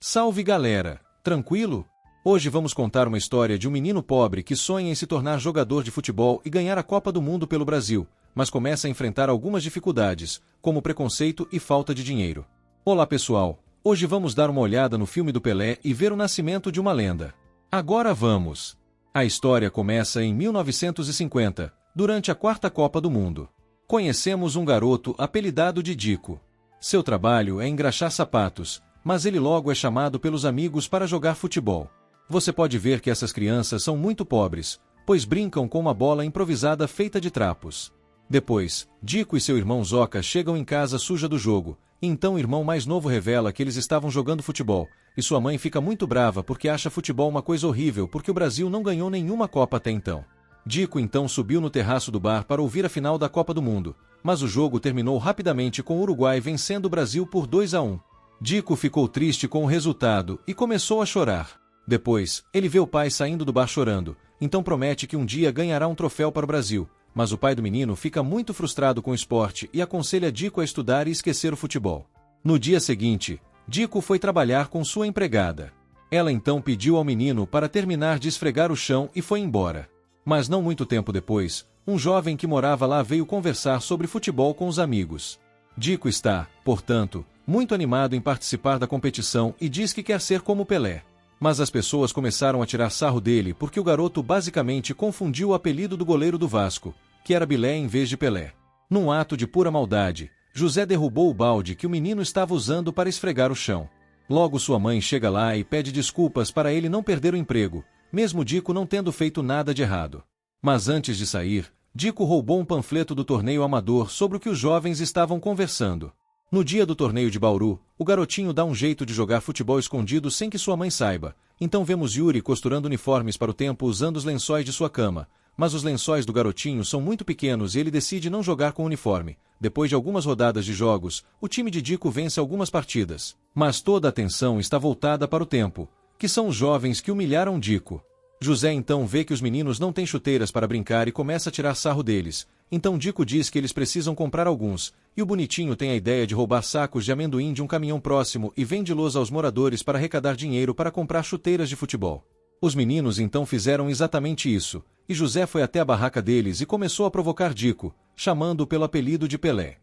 Salve galera, tranquilo? Hoje vamos contar uma história de um menino pobre que sonha em se tornar jogador de futebol e ganhar a Copa do Mundo pelo Brasil, mas começa a enfrentar algumas dificuldades, como preconceito e falta de dinheiro. Olá pessoal, hoje vamos dar uma olhada no filme do Pelé e ver o nascimento de uma lenda. Agora vamos! A história começa em 1950, durante a quarta Copa do Mundo. Conhecemos um garoto apelidado de Dico. Seu trabalho é engraxar sapatos, mas ele logo é chamado pelos amigos para jogar futebol. Você pode ver que essas crianças são muito pobres, pois brincam com uma bola improvisada feita de trapos. Depois, Dico e seu irmão Zoca chegam em casa suja do jogo, e então o irmão mais novo revela que eles estavam jogando futebol, e sua mãe fica muito brava porque acha futebol uma coisa horrível porque o Brasil não ganhou nenhuma Copa até então. Dico então subiu no terraço do bar para ouvir a final da Copa do Mundo, mas o jogo terminou rapidamente com o Uruguai vencendo o Brasil por 2-1. Dico ficou triste com o resultado e começou a chorar. Depois, ele vê o pai saindo do bar chorando, então promete que um dia ganhará um troféu para o Brasil, mas o pai do menino fica muito frustrado com o esporte e aconselha Dico a estudar e esquecer o futebol. No dia seguinte, Dico foi trabalhar com sua empregada. Ela então pediu ao menino para terminar de esfregar o chão e foi embora. Mas não muito tempo depois, um jovem que morava lá veio conversar sobre futebol com os amigos. Dico está, portanto, muito animado em participar da competição e diz que quer ser como Pelé. Mas as pessoas começaram a tirar sarro dele porque o garoto basicamente confundiu o apelido do goleiro do Vasco, que era Bilé em vez de Pelé. Num ato de pura maldade, José derrubou o balde que o menino estava usando para esfregar o chão. Logo sua mãe chega lá e pede desculpas para ele não perder o emprego, mesmo Dico não tendo feito nada de errado. Mas antes de sair, Dico roubou um panfleto do torneio amador sobre o que os jovens estavam conversando. No dia do torneio de Bauru, o garotinho dá um jeito de jogar futebol escondido sem que sua mãe saiba. Então vemos Yuri costurando uniformes para o tempo usando os lençóis de sua cama. Mas os lençóis do garotinho são muito pequenos e ele decide não jogar com o uniforme. Depois de algumas rodadas de jogos, o time de Dico vence algumas partidas. Mas toda a atenção está voltada para o tempo, que são os jovens que humilharam Dico. José então vê que os meninos não têm chuteiras para brincar e começa a tirar sarro deles. Então Dico diz que eles precisam comprar alguns, e o bonitinho tem a ideia de roubar sacos de amendoim de um caminhão próximo e vende-los aos moradores para arrecadar dinheiro para comprar chuteiras de futebol. Os meninos então fizeram exatamente isso, e José foi até a barraca deles e começou a provocar Dico, chamando-o pelo apelido de Pelé.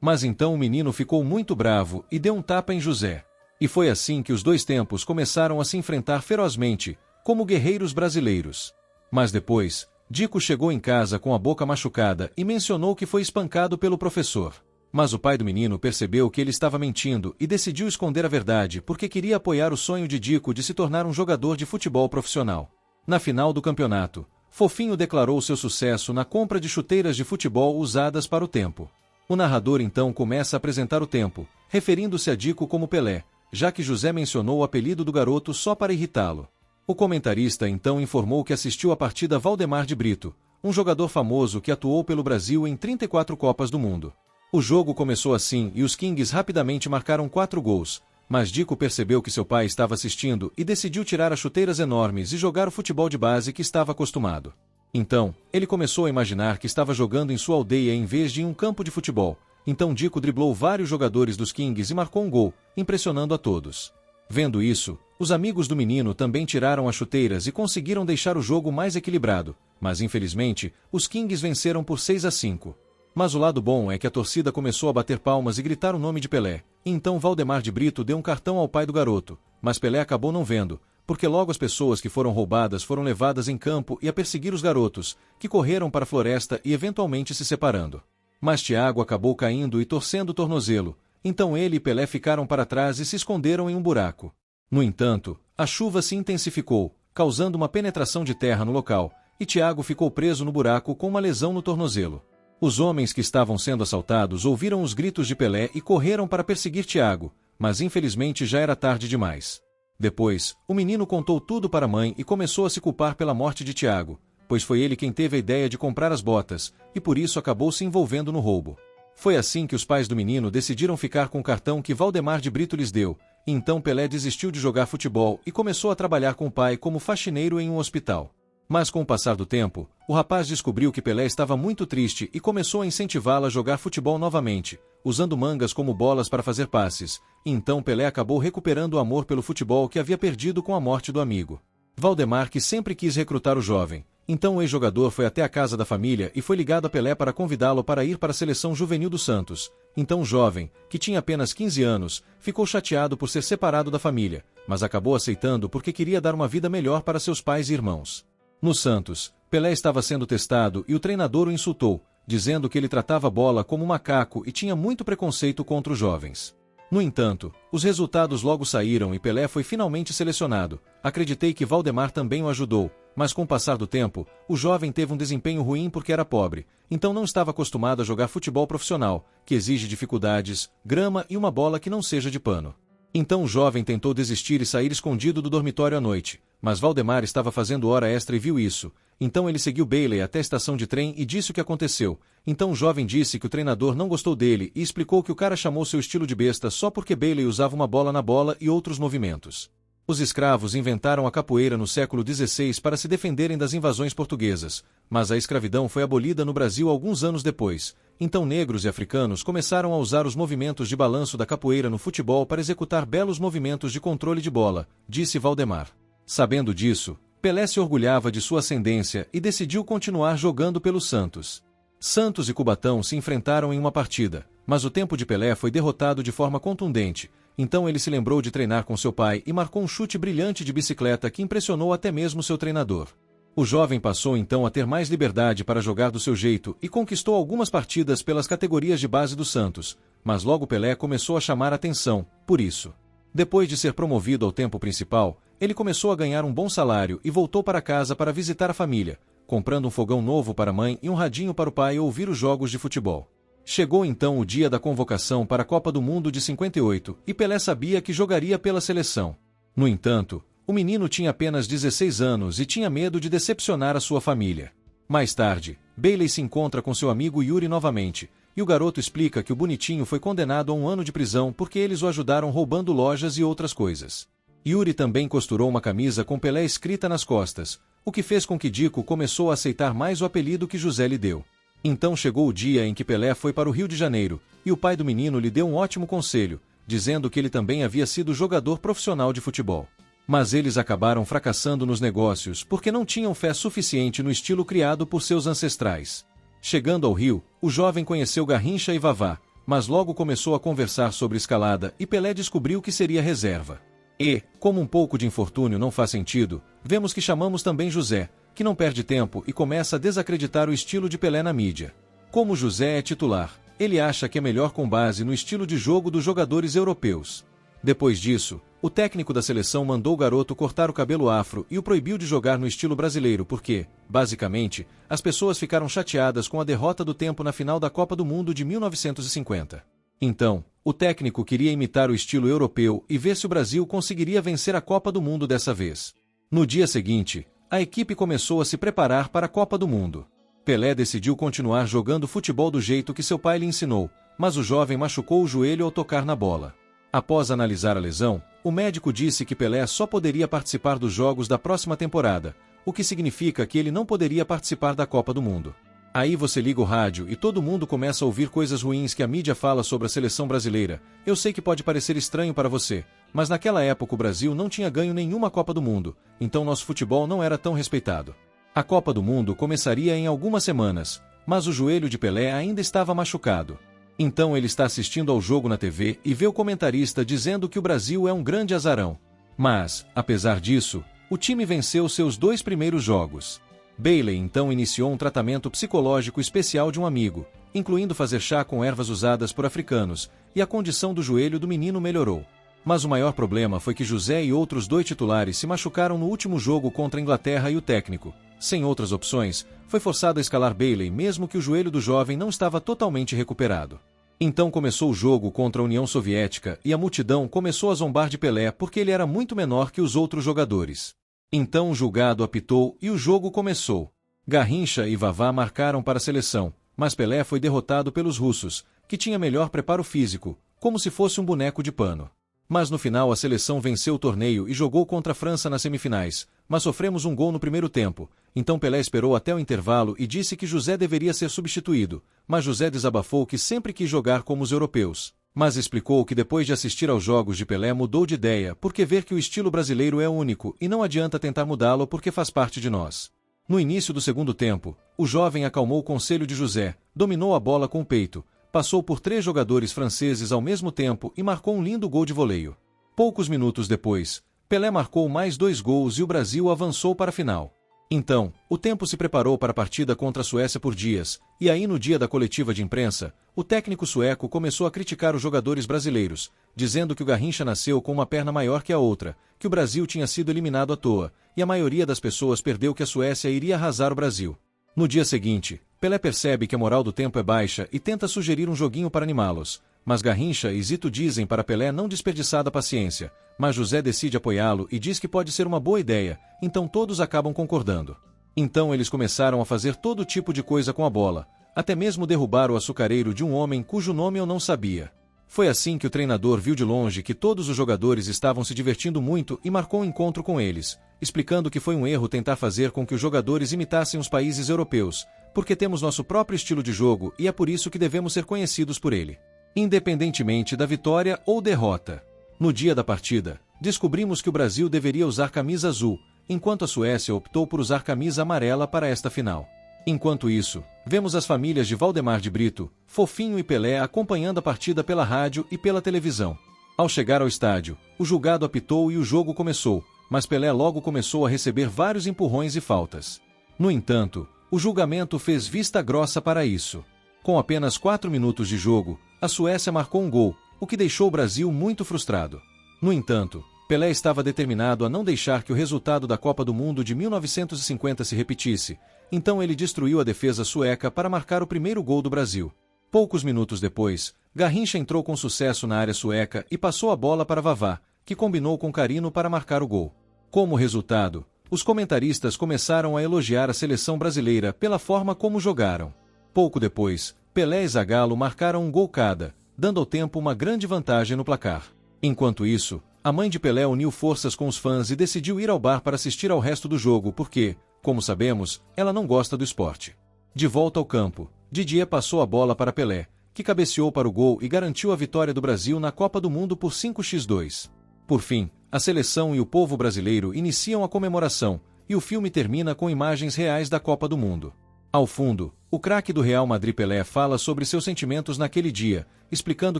Mas então o menino ficou muito bravo e deu um tapa em José. E foi assim que os dois tempos começaram a se enfrentar ferozmente, como guerreiros brasileiros. Mas depois, Dico chegou em casa com a boca machucada e mencionou que foi espancado pelo professor. Mas o pai do menino percebeu que ele estava mentindo e decidiu esconder a verdade porque queria apoiar o sonho de Dico de se tornar um jogador de futebol profissional. Na final do campeonato, Fofinho declarou seu sucesso na compra de chuteiras de futebol usadas para o tempo. O narrador então começa a apresentar o tempo, referindo-se a Dico como Pelé, já que José mencionou o apelido do garoto só para irritá-lo. O comentarista então informou que assistiu à partida Valdemar de Brito, um jogador famoso que atuou pelo Brasil em 34 Copas do Mundo. O jogo começou assim e os Kings rapidamente marcaram 4 gols, mas Dico percebeu que seu pai estava assistindo e decidiu tirar as chuteiras enormes e jogar o futebol de base que estava acostumado. Então, ele começou a imaginar que estava jogando em sua aldeia em vez de em um campo de futebol. Então Dico driblou vários jogadores dos Kings e marcou um gol, impressionando a todos. Vendo isso, os amigos do menino também tiraram as chuteiras e conseguiram deixar o jogo mais equilibrado, mas infelizmente, os Kings venceram por 6-5. Mas o lado bom é que a torcida começou a bater palmas e gritar o nome de Pelé, e então Valdemar de Brito deu um cartão ao pai do garoto, mas Pelé acabou não vendo, porque logo as pessoas que foram roubadas foram levadas em campo e a perseguir os garotos, que correram para a floresta e eventualmente se separando. Mas Thiago acabou caindo e torcendo o tornozelo, então ele e Pelé ficaram para trás e se esconderam em um buraco. No entanto, a chuva se intensificou, causando uma penetração de terra no local, e Thiago ficou preso no buraco com uma lesão no tornozelo. Os homens que estavam sendo assaltados ouviram os gritos de Pelé e correram para perseguir Thiago, mas infelizmente já era tarde demais. Depois, o menino contou tudo para a mãe e começou a se culpar pela morte de Thiago, pois foi ele quem teve a ideia de comprar as botas, e por isso acabou se envolvendo no roubo. Foi assim que os pais do menino decidiram ficar com o cartão que Valdemar de Brito lhes deu, e então Pelé desistiu de jogar futebol e começou a trabalhar com o pai como faxineiro em um hospital. Mas com o passar do tempo, o rapaz descobriu que Pelé estava muito triste e começou a incentivá-lo a jogar futebol novamente, usando mangas como bolas para fazer passes, e então Pelé acabou recuperando o amor pelo futebol que havia perdido com a morte do amigo. Valdemar, que sempre quis recrutar o jovem, então o ex-jogador foi até a casa da família e foi ligado a Pelé para convidá-lo para ir para a seleção juvenil do Santos. Então o jovem, que tinha apenas 15 anos, ficou chateado por ser separado da família, mas acabou aceitando porque queria dar uma vida melhor para seus pais e irmãos. No Santos, Pelé estava sendo testado e o treinador o insultou, dizendo que ele tratava a bola como um macaco e tinha muito preconceito contra os jovens. No entanto, os resultados logo saíram e Pelé foi finalmente selecionado. Acreditei que Valdemar também o ajudou, mas com o passar do tempo, o jovem teve um desempenho ruim porque era pobre, então não estava acostumado a jogar futebol profissional, que exige dificuldades, grama e uma bola que não seja de pano. Então o jovem tentou desistir e sair escondido do dormitório à noite, mas Valdemar estava fazendo hora extra e viu isso. Então ele seguiu Bailey até a estação de trem e disse o que aconteceu. Então o jovem disse que o treinador não gostou dele e explicou que o cara chamou seu estilo de besta só porque Bailey usava uma bola na bola e outros movimentos. Os escravos inventaram a capoeira no século XVI para se defenderem das invasões portuguesas, mas a escravidão foi abolida no Brasil alguns anos depois. Então negros e africanos começaram a usar os movimentos de balanço da capoeira no futebol para executar belos movimentos de controle de bola, disse Valdemar. Sabendo disso, Pelé se orgulhava de sua ascendência e decidiu continuar jogando pelo Santos. Santos e Cubatão se enfrentaram em uma partida, mas o tempo de Pelé foi derrotado de forma contundente. Então ele se lembrou de treinar com seu pai e marcou um chute brilhante de bicicleta que impressionou até mesmo seu treinador. O jovem passou então a ter mais liberdade para jogar do seu jeito e conquistou algumas partidas pelas categorias de base do Santos, mas logo Pelé começou a chamar a atenção, por isso. Depois de ser promovido ao tempo principal, ele começou a ganhar um bom salário e voltou para casa para visitar a família, comprando um fogão novo para a mãe e um radinho para o pai ouvir os jogos de futebol. Chegou então o dia da convocação para a Copa do Mundo de 58 e Pelé sabia que jogaria pela seleção. No entanto, o menino tinha apenas 16 anos e tinha medo de decepcionar a sua família. Mais tarde, Bailey se encontra com seu amigo Yuri novamente, e o garoto explica que o bonitinho foi condenado a 1 ano de prisão porque eles o ajudaram roubando lojas e outras coisas. Yuri também costurou uma camisa com Pelé escrita nas costas, o que fez com que Dico começou a aceitar mais o apelido que José lhe deu. Então chegou o dia em que Pelé foi para o Rio de Janeiro, e o pai do menino lhe deu um ótimo conselho, dizendo que ele também havia sido jogador profissional de futebol. Mas eles acabaram fracassando nos negócios porque não tinham fé suficiente no estilo criado por seus ancestrais. Chegando ao Rio, o jovem conheceu Garrincha e Vavá, mas logo começou a conversar sobre escalada e Pelé descobriu que seria reserva. E, como um pouco de infortúnio não faz sentido, vemos que chamamos também José, que não perde tempo e começa a desacreditar o estilo de Pelé na mídia. Como José é titular, ele acha que é melhor com base no estilo de jogo dos jogadores europeus. Depois disso, o técnico da seleção mandou o garoto cortar o cabelo afro e o proibiu de jogar no estilo brasileiro porque, basicamente, as pessoas ficaram chateadas com a derrota do tempo na final da Copa do Mundo de 1950. Então, o técnico queria imitar o estilo europeu e ver se o Brasil conseguiria vencer a Copa do Mundo dessa vez. No dia seguinte, a equipe começou a se preparar para a Copa do Mundo. Pelé decidiu continuar jogando futebol do jeito que seu pai lhe ensinou, mas o jovem machucou o joelho ao tocar na bola. Após analisar a lesão, o médico disse que Pelé só poderia participar dos jogos da próxima temporada, o que significa que ele não poderia participar da Copa do Mundo. Aí você liga o rádio e todo mundo começa a ouvir coisas ruins que a mídia fala sobre a seleção brasileira. Eu sei que pode parecer estranho para você, mas naquela época o Brasil não tinha ganho nenhuma Copa do Mundo, então nosso futebol não era tão respeitado. A Copa do Mundo começaria em algumas semanas, mas o joelho de Pelé ainda estava machucado. Então ele está assistindo ao jogo na TV e vê o comentarista dizendo que o Brasil é um grande azarão. Mas, apesar disso, o time venceu seus 2 primeiros jogos. Bailey então iniciou um tratamento psicológico especial de um amigo, incluindo fazer chá com ervas usadas por africanos, e a condição do joelho do menino melhorou. Mas o maior problema foi que José e outros 2 titulares se machucaram no último jogo contra a Inglaterra e o técnico, sem outras opções, foi forçado a escalar Bailey mesmo que o joelho do jovem não estava totalmente recuperado. Então começou o jogo contra a União Soviética e a multidão começou a zombar de Pelé porque ele era muito menor que os outros jogadores. Então o julgado apitou e o jogo começou. Garrincha e Vavá marcaram para a seleção, mas Pelé foi derrotado pelos russos, que tinha melhor preparo físico, como se fosse um boneco de pano. Mas no final a seleção venceu o torneio e jogou contra a França nas semifinais, mas sofremos um gol no primeiro tempo. Então Pelé esperou até o intervalo e disse que José deveria ser substituído, mas José desabafou que sempre quis jogar como os europeus. Mas explicou que depois de assistir aos jogos de Pelé mudou de ideia porque vê que o estilo brasileiro é único e não adianta tentar mudá-lo porque faz parte de nós. No início do segundo tempo, o jovem acalmou o conselho de José, dominou a bola com o peito, passou por 3 jogadores franceses ao mesmo tempo e marcou um lindo gol de voleio. Poucos minutos depois, Pelé marcou mais 2 gols e o Brasil avançou para a final. Então, o tempo se preparou para a partida contra a Suécia por dias, e aí no dia da coletiva de imprensa, o técnico sueco começou a criticar os jogadores brasileiros, dizendo que o Garrincha nasceu com uma perna maior que a outra, que o Brasil tinha sido eliminado à toa, e a maioria das pessoas perdeu que a Suécia iria arrasar o Brasil. No dia seguinte, Pelé percebe que a moral do tempo é baixa e tenta sugerir um joguinho para animá-los, mas Garrincha e Zito dizem para Pelé não desperdiçar da paciência, mas José decide apoiá-lo e diz que pode ser uma boa ideia, então todos acabam concordando. Então eles começaram a fazer todo tipo de coisa com a bola, até mesmo derrubar o açucareiro de um homem cujo nome eu não sabia. Foi assim que o treinador viu de longe que todos os jogadores estavam se divertindo muito e marcou um encontro com eles, explicando que foi um erro tentar fazer com que os jogadores imitassem os países europeus, porque temos nosso próprio estilo de jogo e é por isso que devemos ser conhecidos por ele, independentemente da vitória ou derrota. No dia da partida, descobrimos que o Brasil deveria usar camisa azul, enquanto a Suécia optou por usar camisa amarela para esta final. Enquanto isso, vemos as famílias de Valdemar de Brito, Fofinho e Pelé acompanhando a partida pela rádio e pela televisão. Ao chegar ao estádio, o julgado apitou e o jogo começou, mas Pelé logo começou a receber vários empurrões e faltas. No entanto, o julgamento fez vista grossa para isso. Com apenas 4 minutos de jogo, a Suécia marcou um gol, o que deixou o Brasil muito frustrado. No entanto, Pelé estava determinado a não deixar que o resultado da Copa do Mundo de 1950 se repetisse, então ele destruiu a defesa sueca para marcar o primeiro gol do Brasil. Poucos minutos depois, Garrincha entrou com sucesso na área sueca e passou a bola para Vavá, que combinou com Carino para marcar o gol. Como resultado, os comentaristas começaram a elogiar a seleção brasileira pela forma como jogaram. Pouco depois, Pelé e Zagallo marcaram um gol cada, dando ao tempo uma grande vantagem no placar. Enquanto isso, a mãe de Pelé uniu forças com os fãs e decidiu ir ao bar para assistir ao resto do jogo porque, como sabemos, ela não gosta do esporte. De volta ao campo, Didier passou a bola para Pelé, que cabeceou para o gol e garantiu a vitória do Brasil na Copa do Mundo por 5-2. Por fim, a seleção e o povo brasileiro iniciam a comemoração, e o filme termina com imagens reais da Copa do Mundo. Ao fundo, o craque do Real Madrid Pelé fala sobre seus sentimentos naquele dia, explicando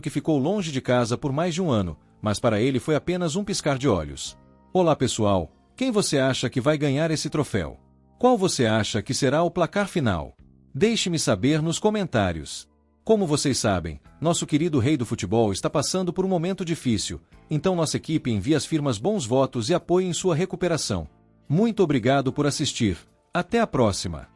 que ficou longe de casa por mais de um ano, mas para ele foi apenas um piscar de olhos. Olá pessoal, quem você acha que vai ganhar esse troféu? Qual você acha que será o placar final? Deixe-me saber nos comentários. Como vocês sabem, nosso querido rei do futebol está passando por um momento difícil, então nossa equipe envia às firmas bons votos e apoio em sua recuperação. Muito obrigado por assistir. Até a próxima!